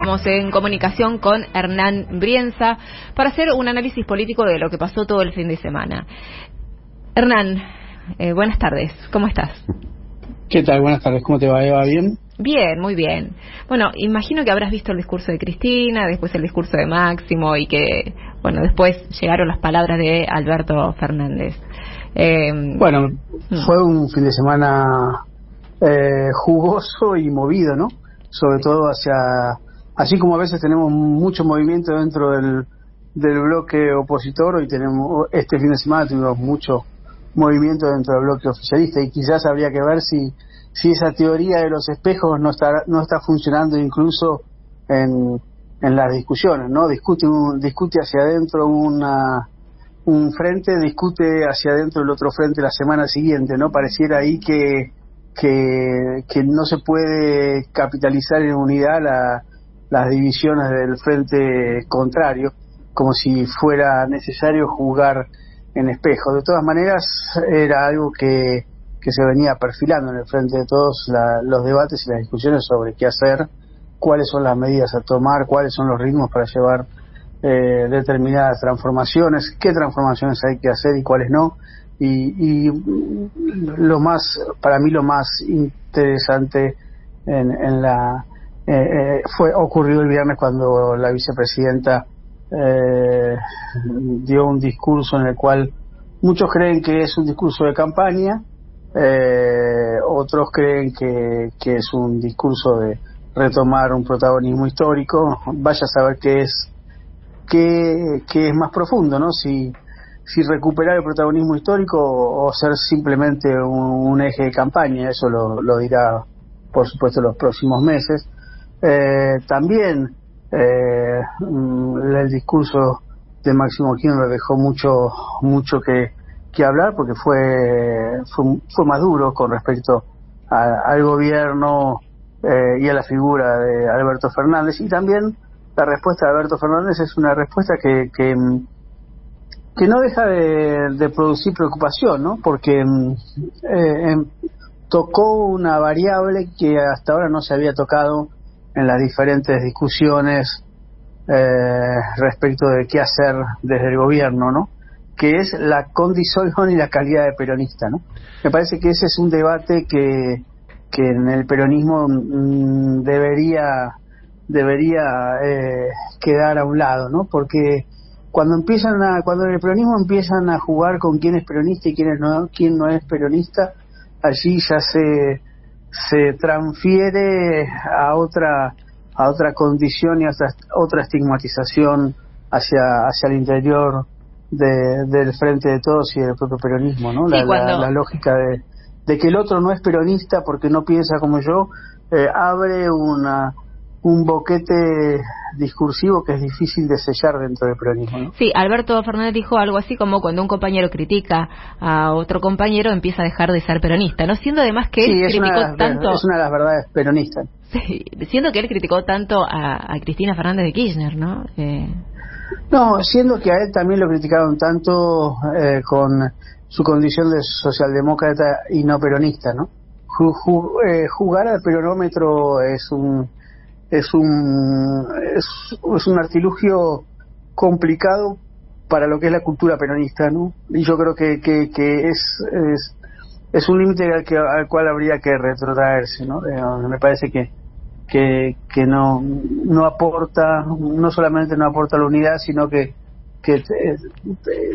Estamos en comunicación con Hernán Brienza para hacer un análisis político de lo que pasó todo el fin de semana. Hernán, buenas tardes, ¿cómo estás? ¿Qué tal? Buenas tardes, ¿cómo te va, Eva? ¿Bien? Bien, muy bien. Bueno, imagino que habrás visto el discurso de Cristina, después el discurso de Máximo y que, bueno, después llegaron las palabras de Alberto Fernández. Fue un fin de semana jugoso y movido, ¿no? Sobre todo así como a veces tenemos mucho movimiento dentro del bloque opositor, hoy este fin de semana tuvimos mucho movimiento dentro del bloque oficialista, y quizás habría que ver si esa teoría de los espejos no está funcionando incluso en las discusiones, ¿no? Discute hacia adentro un frente, discute hacia adentro el otro frente la semana siguiente, ¿no? Pareciera ahí que no se puede capitalizar en unidad las divisiones del frente contrario, como si fuera necesario jugar en espejo. De todas maneras, era algo que se venía perfilando en el frente de todos, los debates y las discusiones sobre qué hacer, cuáles son las medidas a tomar, cuáles son los ritmos para llevar determinadas transformaciones, qué transformaciones hay que hacer y cuáles no. Y para mí lo más interesante ocurrió el viernes, cuando la vicepresidenta dio un discurso en el cual muchos creen que es un discurso de campaña, otros creen que es un discurso de retomar un protagonismo histórico. Vaya a saber qué es más profundo, ¿no? Si recuperar el protagonismo histórico o ser simplemente un eje de campaña. Eso lo dirá, por supuesto, los próximos meses. También el discurso de Máximo Kirchner dejó mucho que hablar, porque fue más duro con respecto al gobierno y a la figura de Alberto Fernández. Y también la respuesta de Alberto Fernández es una respuesta que no deja de producir preocupación, ¿no? Porque tocó una variable que hasta ahora no se había tocado en las diferentes discusiones respecto de qué hacer desde el gobierno, ¿no? Que es la condición y la calidad de peronista, ¿no? Me parece que ese es un debate que en el peronismo debería quedar a un lado, ¿no? Porque cuando en el peronismo empiezan a jugar con quién es peronista y quién no es peronista, allí ya se transfiere a otra condición y a otra estigmatización hacia el interior del Frente de Todos y del propio peronismo, ¿no? Sí, la lógica de que el otro no es peronista porque no piensa como yo, abre un boquete discursivo que es difícil de sellar dentro del peronismo, ¿no? Sí, Alberto Fernández dijo algo así como: cuando un compañero critica a otro compañero, empieza a dejar de ser peronista, ¿no? Siendo además que él criticó tanto... Es una de las verdades peronistas. Sí, siendo que él criticó tanto a Cristina Fernández de Kirchner, ¿no? No, siendo que a él también lo criticaron tanto con su condición de socialdemócrata y no peronista, ¿no? Jugar al peronómetro es un artilugio complicado para lo que es la cultura peronista, ¿no? Y yo creo que es un límite al cual habría que retrotraerse, ¿no? Me parece que no aporta, no solamente no aporta la unidad, sino que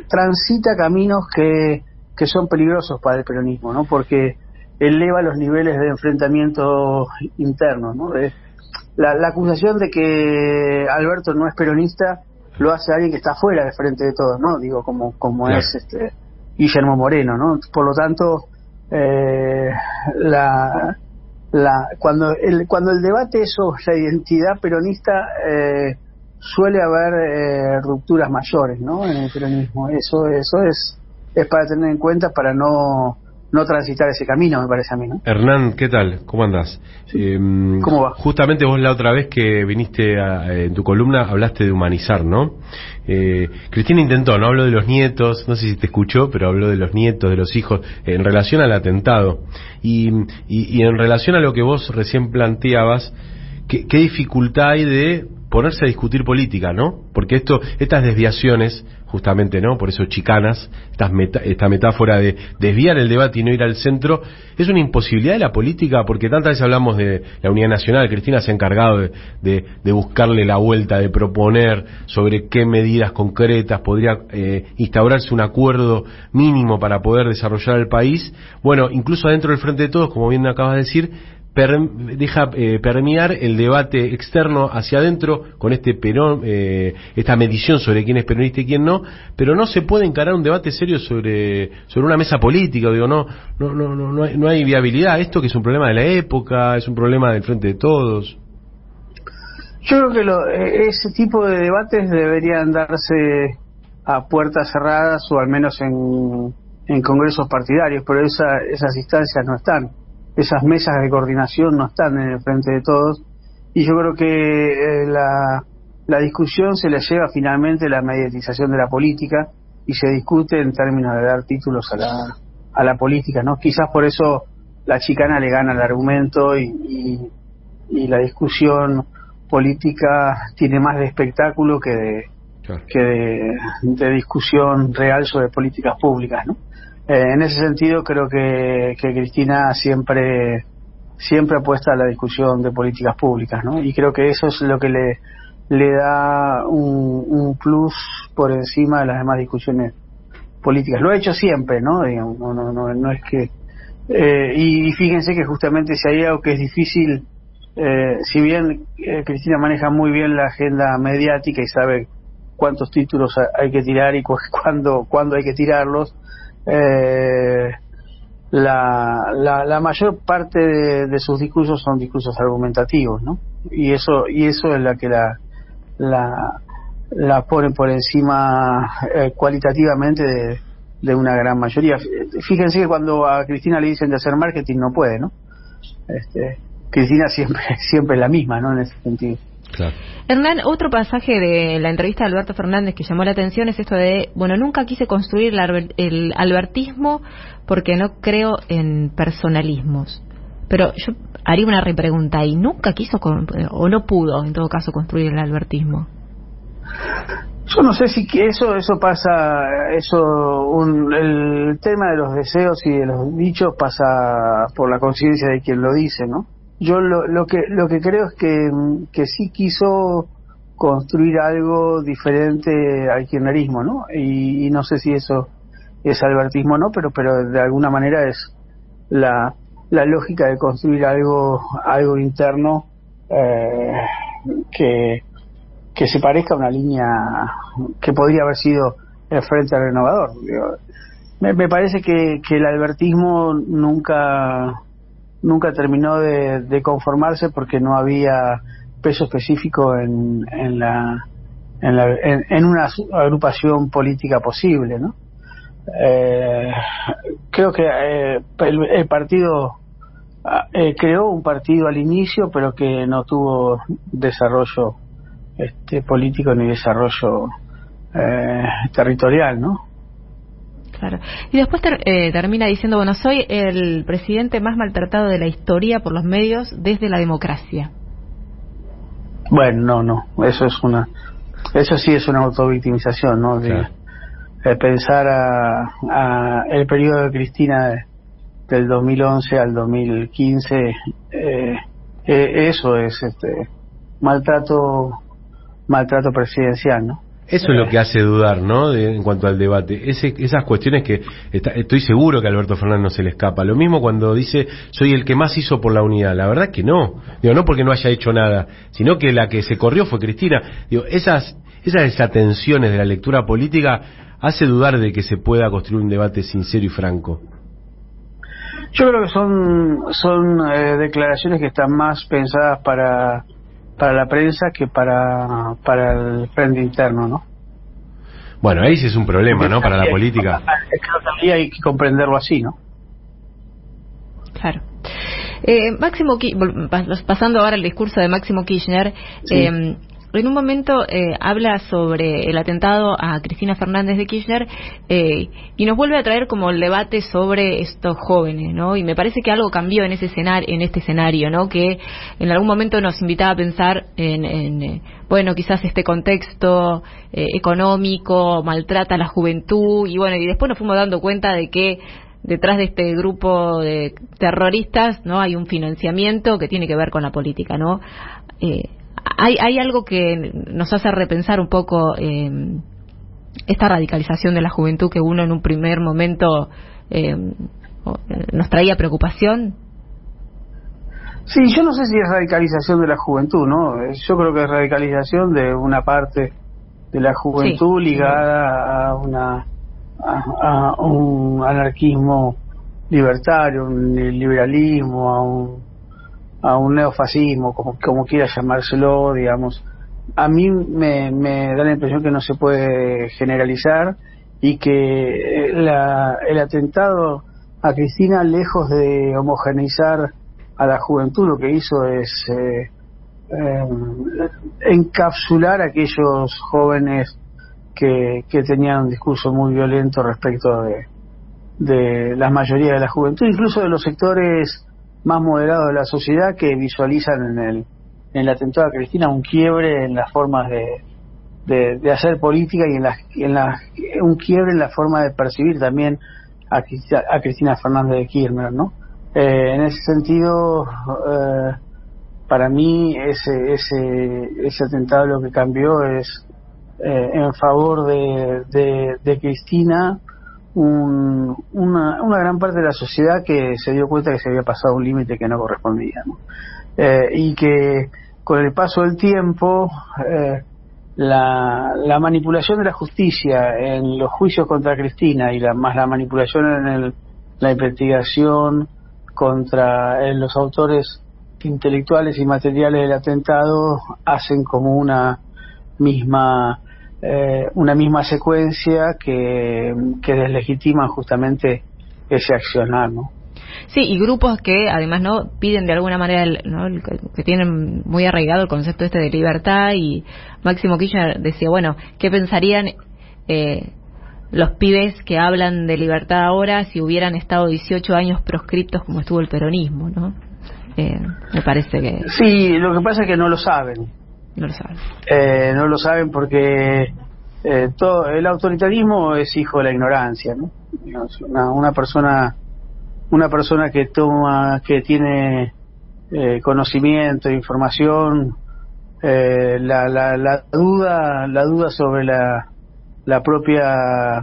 transita caminos que son peligrosos para el peronismo, ¿no? Porque eleva los niveles de enfrentamiento interno, ¿no? La acusación de que Alberto no es peronista lo hace alguien que está fuera del Frente de Todos, ¿no? Digo, como claro. Es Guillermo Moreno, ¿no? Por lo tanto, cuando el debate es sobre la identidad peronista, suele haber rupturas mayores, ¿no? En el peronismo. Eso es para tener en cuenta, para no transitar ese camino, me parece a mí, ¿no? Hernán, ¿qué tal? ¿Cómo andás? ¿Cómo va? Justamente vos la otra vez que viniste en tu columna hablaste de humanizar, ¿no? Cristina intentó, no habló de los nietos, no sé si te escuchó, pero habló de los nietos, de los hijos, en relación al atentado. Y en relación a lo que vos recién planteabas, qué dificultad hay de ponerse a discutir política, ¿no? Porque estas desviaciones, justamente, ¿no? Por eso chicanas, esta metáfora de desviar el debate y no ir al centro, es una imposibilidad de la política, porque tantas veces hablamos de la unidad nacional. Cristina se ha encargado de buscarle la vuelta, de proponer sobre qué medidas concretas podría instaurarse un acuerdo mínimo para poder desarrollar el país. Bueno, incluso adentro del Frente de Todos, como bien acabas de decir, deja permear el debate externo hacia adentro con esta medición sobre quién es peronista y quién no, pero no se puede encarar un debate serio sobre una mesa política. Digo, no hay viabilidad. Esto que es un problema de la época, es un problema del Frente de Todos. Yo creo que ese tipo de debates deberían darse a puertas cerradas o al menos en congresos partidarios, pero esas instancias no están. Esas mesas de coordinación no están en el Frente de Todos, y yo creo que la discusión se le lleva finalmente la mediatización de la política y se discute en términos de dar títulos a la política, ¿no? Quizás por eso la chicana le gana el argumento y la discusión política tiene más de espectáculo que de discusión real sobre políticas públicas, ¿no? En ese sentido creo que Cristina siempre apuesta a la discusión de políticas públicas, ¿no? Y creo que eso es lo que le da un plus por encima de las demás discusiones políticas. Lo ha hecho siempre, ¿no? Digamos, no es que y fíjense que justamente si hay algo que es difícil, si bien Cristina maneja muy bien la agenda mediática y sabe cuántos títulos hay que tirar y cuándo hay que tirarlos, la mayor parte de sus discursos son discursos argumentativos, ¿no? Y eso es la que la pone por encima cualitativamente de una gran mayoría. Fíjense que cuando a Cristina le dicen de hacer marketing no puede, ¿no? Cristina siempre es la misma, ¿no? En ese sentido. Claro. Hernán, otro pasaje de la entrevista de Alberto Fernández que llamó la atención es esto de, nunca quise construir el albertismo porque no creo en personalismos. Pero yo haría una repregunta, ¿y nunca quiso o no pudo, en todo caso, construir el albertismo? Yo no sé si eso pasa, el tema de los deseos y de los dichos pasa por la conciencia de quien lo dice, ¿no? Yo lo que creo es que sí quiso construir algo diferente al kirchnerismo, ¿no? Y no sé si eso es albertismo o no, pero de alguna manera es la lógica de construir algo interno que se parezca a una línea que podría haber sido el Frente Renovador. Me parece que el albertismo nunca terminó de conformarse porque no había peso específico en una agrupación política posible, ¿no? Creo que el partido creó un partido al inicio, pero que no tuvo desarrollo político ni desarrollo territorial, ¿no? Claro. Y después termina diciendo, soy el presidente más maltratado de la historia por los medios desde la democracia. Bueno, no, eso sí es una autovictimización, ¿no? Claro. De pensar a el periodo de Cristina del 2011 al 2015, eso es maltrato presidencial, ¿no? Eso es lo que hace dudar, ¿no? En cuanto al debate. Esas cuestiones que estoy seguro que a Alberto Fernández no se le escapa. Lo mismo cuando dice, soy el que más hizo por la unidad. La verdad que no. No porque no haya hecho nada, sino que la que se corrió fue Cristina. Esas desatenciones de la lectura política hace dudar de que se pueda construir un debate sincero y franco. Yo creo que son declaraciones que están más pensadas para la prensa que para el frente interno, ¿no? Bueno, ahí sí es un problema, ¿no? Para la política. Es que todavía hay que comprenderlo así, ¿no? Claro. Máximo, pasando ahora al discurso de Máximo Kirchner, sí. en un momento habla sobre el atentado a Cristina Fernández de Kirchner y nos vuelve a traer como el debate sobre estos jóvenes, ¿no? Y me parece que algo cambió en este escenario, ¿no? Que en algún momento nos invitaba a pensar bueno, quizás este contexto económico maltrata a la juventud y bueno, y después nos fuimos dando cuenta de que detrás de este grupo de terroristas, ¿no? Hay un financiamiento que tiene que ver con la política, ¿no? Hay algo que nos hace repensar un poco esta radicalización de la juventud que uno en un primer momento nos traía preocupación. Sí, yo no sé si es radicalización de la juventud, ¿no? Yo creo que es radicalización de una parte de la juventud, sí, ligada a un anarquismo libertario, un liberalismo, a un neofascismo, como quiera llamárselo, digamos. A mí me da la impresión que no se puede generalizar y que el atentado a Cristina, lejos de homogeneizar a la juventud, lo que hizo es encapsular a aquellos jóvenes que tenían un discurso muy violento respecto de la mayoría de la juventud, incluso de los sectores más moderados de la sociedad, que visualizan en el atentado a Cristina un quiebre en las formas de hacer política y un quiebre en la forma de percibir también a Cristina Fernández de Kirchner, ¿no? En ese sentido, para mí ese atentado lo que cambió es en favor de Cristina una gran parte de la sociedad que se dio cuenta que se había pasado un límite que no correspondía, ¿no? Y que con el paso del tiempo la manipulación de la justicia en los juicios contra Cristina y más la manipulación en la investigación contra los autores intelectuales y materiales del atentado hacen como una misma secuencia que deslegitiman justamente ese accionar, ¿no? Sí, y grupos que además no piden de alguna manera, ¿no? Que tienen muy arraigado el concepto de libertad, y Máximo Kirchner decía, bueno, ¿qué pensarían los pibes que hablan de libertad ahora si hubieran estado 18 años proscriptos como estuvo el peronismo, ¿no? Me parece que... Sí, lo que pasa es que no lo saben. No lo saben. No lo saben porque todo el autoritarismo es hijo de la ignorancia, ¿no? Una persona que tiene conocimiento, información, la duda sobre la propia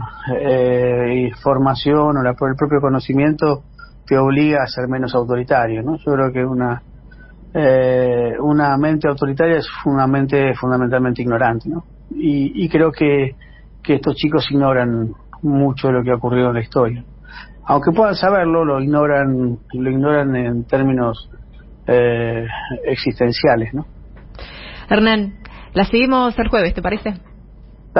formación o el propio conocimiento te obliga a ser menos autoritario, ¿no? Yo creo que una mente autoritaria es una mente fundamentalmente ignorante, ¿no? Y creo que estos chicos ignoran mucho de lo que ha ocurrido en la historia. Aunque puedan saberlo, lo ignoran en términos existenciales, ¿no? Hernán, la seguimos el jueves, ¿te parece?